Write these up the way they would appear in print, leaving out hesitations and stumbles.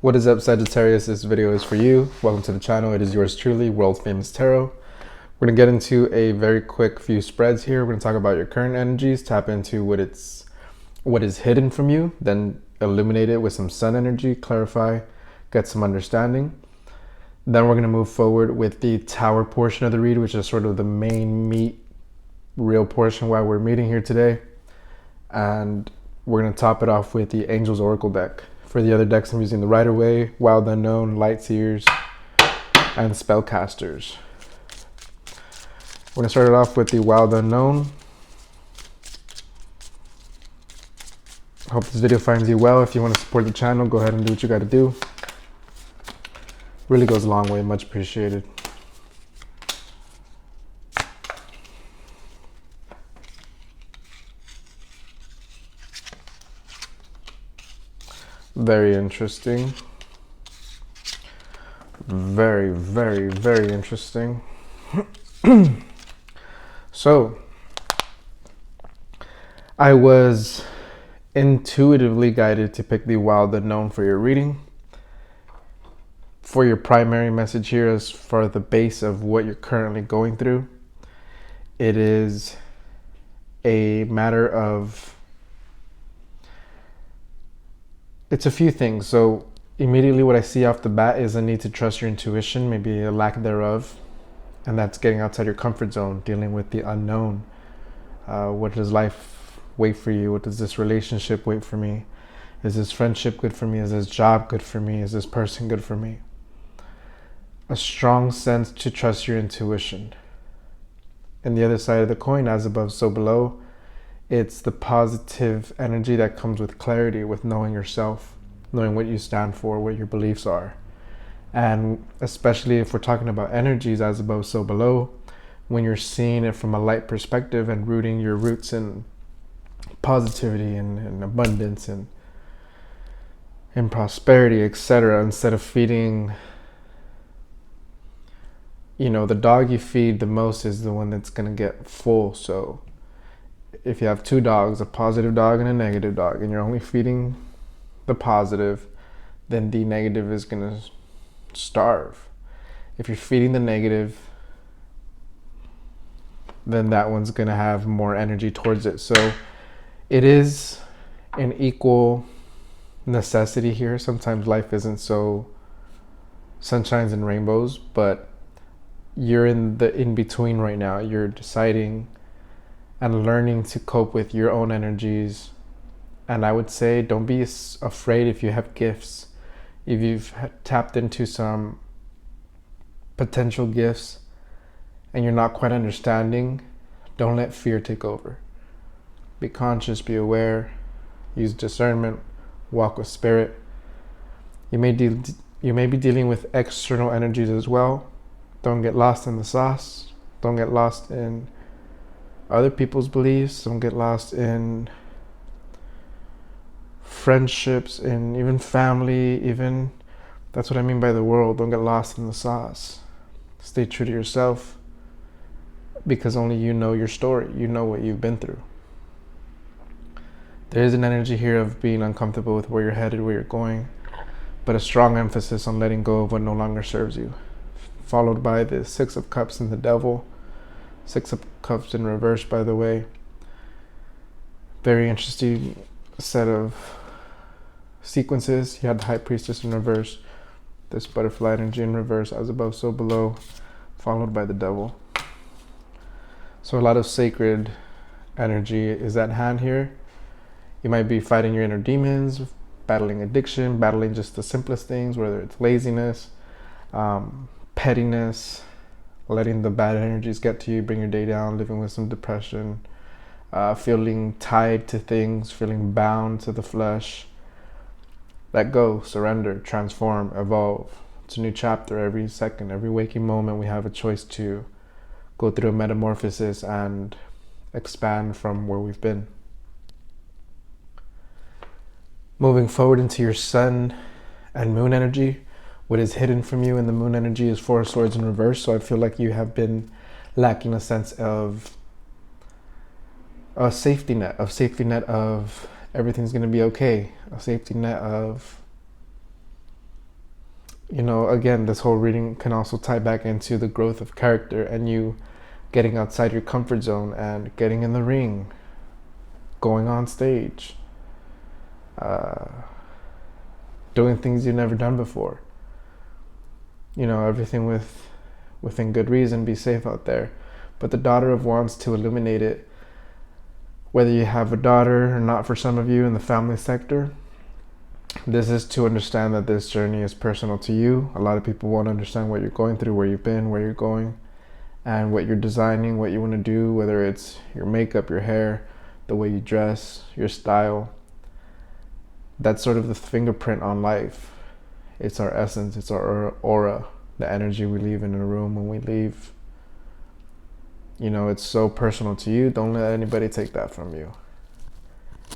What is up, Sagittarius? This video is for you. Welcome to the channel. It is yours truly, World Famous Tarot. We're going to get into a very quick few spreads here. We're going to talk about your current energies, tap into what is hidden from you, then illuminate it with some sun energy, clarify, get some understanding. Then we're going to move forward with the tower portion of the read, which is sort of the main meat, real portion why we're meeting here today. And we're going to top it off with the Angel's Oracle deck. For the other decks, I'm using the Rider-Waite, Wild Unknown, Lightseers, and Spellcasters. We're going to start it off with the Wild Unknown. Hope this video finds you well. If you want to support the channel, go ahead and do what you got to do. Really goes a long way, much appreciated. Very interesting. Very, very, very interesting. So, I was intuitively guided to pick the Wild Unknown for your reading. For your primary message here, as for the base of what you're currently going through, it is a matter of, it's a few things. So immediately what I see off the bat is a need to trust your intuition, maybe a lack thereof. And that's getting outside your comfort zone, dealing with the unknown. What does life wait for you? What does this relationship wait for me? Is this friendship good for me? Is this job good for me? Is this person good for me? A strong sense to trust your intuition. And the other side of the coin, as above, so below, it's the positive energy that comes with clarity, with knowing yourself, knowing what you stand for, what your beliefs are. And especially if we're talking about energies, as above, so below, when you're seeing it from a light perspective and rooting your roots in positivity and abundance and prosperity, etc., instead of feeding, the dog you feed the most is the one that's going to get full. So if you have two dogs, a positive dog and a negative dog, and you're only feeding the positive, then the negative is going to starve. If you're feeding the negative, then that one's going to have more energy towards it. So it is an equal necessity here. Sometimes life isn't so sunshines and rainbows, but you're in the in-between right now. You're deciding and learning to cope with your own energies. And I would say, don't be afraid if you have gifts. If you've tapped into some potential gifts and you're not quite understanding, don't let fear take over. Be conscious, be aware, use discernment, walk with spirit. You may be dealing with external energies as well. Don't get lost in the sauce. Don't get lost in other people's beliefs. Don't get lost in friendships and even family, even that's what I mean by the world. Don't get lost in the sauce. Stay true to yourself, because only you know your story. You know what you've been through. There is an energy here of being uncomfortable with where you're headed, where you're going, but a strong emphasis on letting go of what no longer serves you. Followed by the Six of Cups and the Devil. Six of Cups in reverse, by the way. Very interesting set of sequences. You had the High Priestess in reverse, this butterfly energy in reverse, as above, so below, followed by the Devil. So a lot of sacred energy is at hand here. You might be fighting your inner demons, battling addiction, battling just the simplest things, whether it's laziness, pettiness, letting the bad energies get to you, bring your day down, living with some depression, feeling tied to things, feeling bound to the flesh. Let go, surrender, transform, evolve. It's a new chapter every second, every waking moment. We have a choice to go through a metamorphosis and expand from where we've been. Moving forward into your sun and moon energy, what is hidden from you in the moon energy is Four of Swords in reverse. So I feel like you have been lacking a sense of a safety net of everything's going to be okay, a safety net of Again, this whole reading can also tie back into the growth of character and you getting outside your comfort zone and getting in the ring, going on stage, doing things you've never done before. Everything within good reason, be safe out there. But the Daughter of Wands, to illuminate it, whether you have a daughter or not, for some of you in the family sector, this is to understand that this journey is personal to you. A lot of people won't understand what you're going through, where you've been, where you're going, and what you're designing, what you want to do, whether it's your makeup, your hair, the way you dress, your style. That's sort of the fingerprint on life. It's our essence, it's our aura, the energy we leave in a room when we leave. It's so personal to you. Don't let anybody take that from you.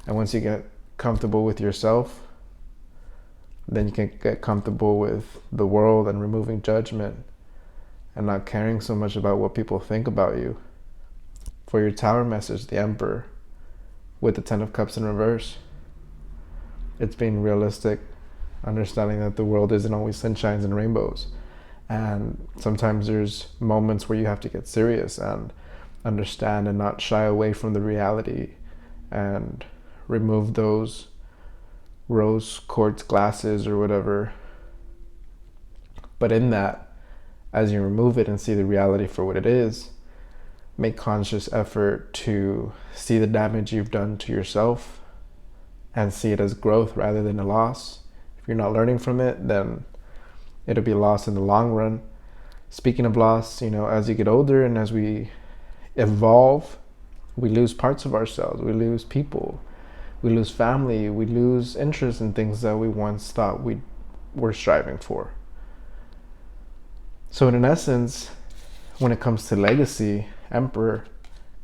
And once you get comfortable with yourself, then you can get comfortable with the world and removing judgment and not caring so much about what people think about you. For your Tower message, the Emperor, with the Ten of Cups in reverse, it's being realistic, understanding that the world isn't always sunshines and rainbows. And sometimes there's moments where you have to get serious and understand and not shy away from the reality and remove those rose quartz glasses or whatever. But in that, as you remove it and see the reality for what it is, make conscious effort to see the damage you've done to yourself and see it as growth rather than a loss. If you're not learning from it, then it'll be a loss in the long run. Speaking of loss, as you get older and as we evolve, we lose parts of ourselves. We lose people. We lose family. We lose interest in things that we once thought we were striving for. So in essence, when it comes to legacy, Emperor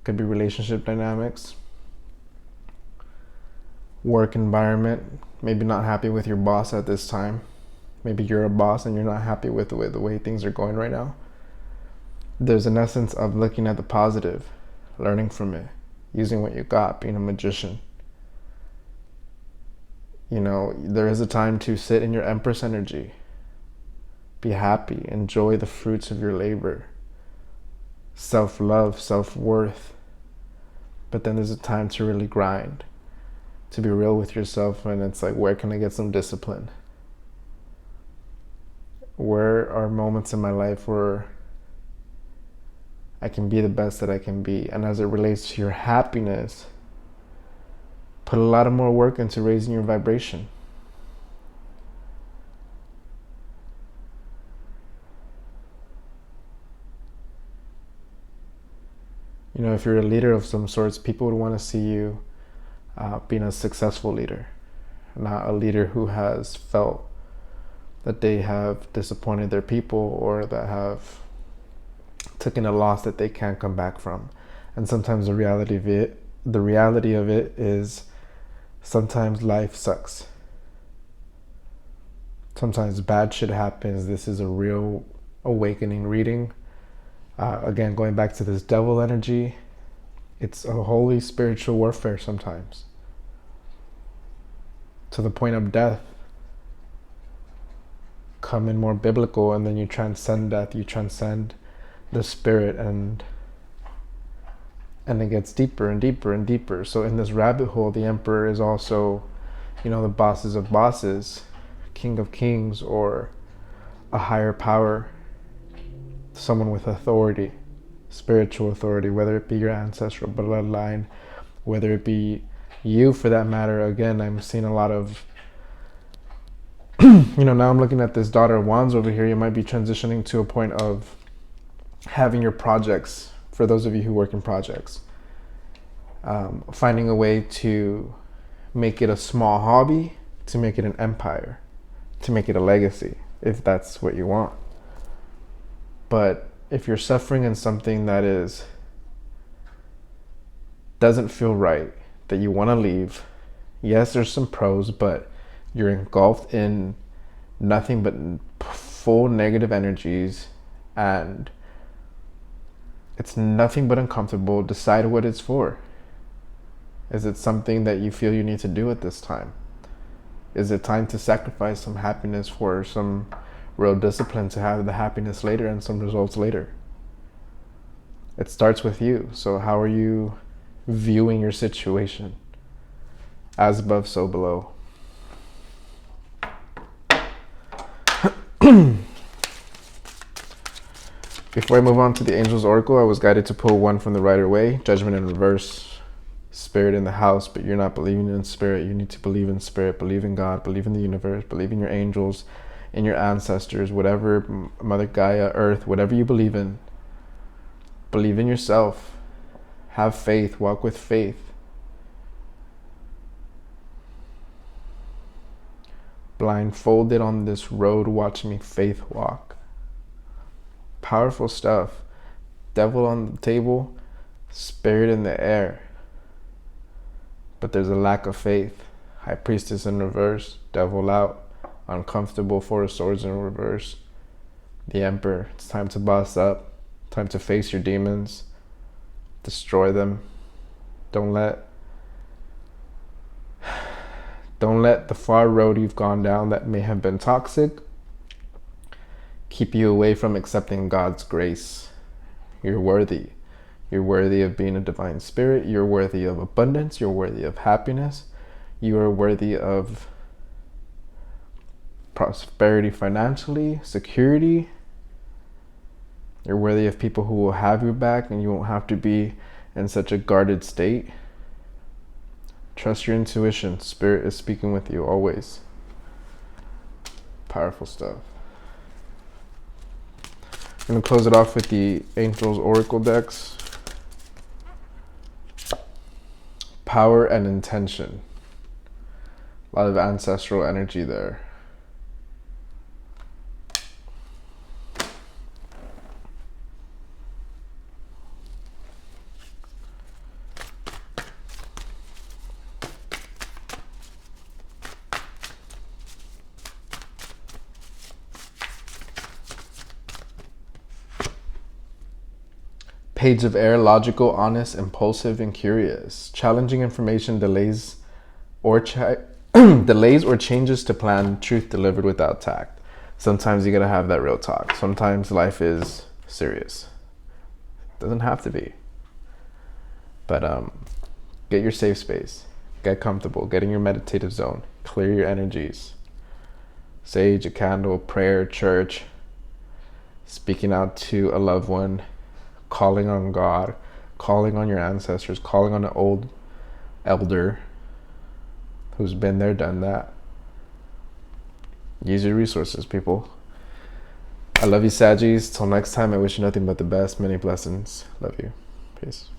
could be relationship dynamics, work environment, maybe not happy with your boss at this time. Maybe you're a boss and you're not happy with the way things are going right now. There's an essence of looking at the positive, learning from it, using what you got, being a magician. There is a time to sit in your Empress energy. Be happy, enjoy the fruits of your labor. Self-love, self-worth. But then there's a time to really grind, to be real with yourself, and it's like, where can I get some discipline? Where are moments in my life where I can be the best that I can be? And as it relates to your happiness, put a lot of more work into raising your vibration. If you're a leader of some sorts, people would want to see you being a successful leader, not a leader who has felt that they have disappointed their people or that have taken a loss that they can't come back from. And sometimes the reality of it is sometimes life sucks. Sometimes bad shit happens. This is a real awakening reading. Again, going back to this devil energy, it's a holy spiritual warfare sometimes, to the point of death. Come in more biblical, and then you transcend death, you transcend the spirit, and it gets deeper and deeper and deeper. So in this rabbit hole, the Emperor is also, the bosses of bosses, king of kings, or a higher power, someone with authority, spiritual authority, whether it be your ancestral bloodline, whether it be you for that matter. Again, I'm seeing a lot of now I'm looking at this Daughter of Wands over here. You might be transitioning to a point of having your projects, for those of you who work in projects, finding a way to make it a small hobby, to make it an empire, to make it a legacy, if that's what you want. But if you're suffering in something that doesn't feel right, that you want to leave, yes, there's some pros, but you're engulfed in nothing but full negative energies, and it's nothing but uncomfortable. Decide what it's for. Is it something that you feel you need to do at this time? Is it time to sacrifice some happiness for some real discipline to have the happiness later and some results later. It starts with you. So how are you viewing your situation? As above, so below. Before I move on to the Angel's Oracle, I was guided to pull one from the Rider-Waite, Judgment in Reverse, Spirit in the House, but you're not believing in Spirit. You need to believe in Spirit, believe in God, believe in the universe, believe in your angels, in your ancestors, whatever, Mother Gaia, Earth, whatever you believe in. Believe in yourself. Have faith. Walk with faith. Blindfolded on this road, watch me faith walk. Powerful stuff. Devil on the table, Spirit in the air. But there's a lack of faith. High Priestess in reverse, Devil out. Uncomfortable, Four of Swords in reverse. The Emperor, it's time to boss up. Time to face your demons. Destroy them. Don't let the far road you've gone down that may have been toxic keep you away from accepting God's grace. You're worthy. You're worthy of being a divine spirit. You're worthy of abundance. You're worthy of happiness. You are worthy of prosperity financially, security. You're worthy of people who will have your back, and you won't have to be in such a guarded state. Trust your intuition. Spirit is speaking with you always. Powerful stuff. I'm going to close it off with the Angel's Oracle decks. Power and intention. A lot of ancestral energy there. Page of Air, logical, honest, impulsive, and curious. Challenging information, delays or changes to plan, truth delivered without tact. Sometimes you gotta have that real talk. Sometimes life is serious. Doesn't have to be. But get your safe space. Get comfortable. Get in your meditative zone. Clear your energies. Sage, a candle, prayer, church. Speaking out to a loved one. Calling on God, calling on your ancestors, calling on an old elder who's been there, done that. Use your resources, people. I love you, Saggies. Till next time, I wish you nothing but the best. Many blessings. Love you. Peace.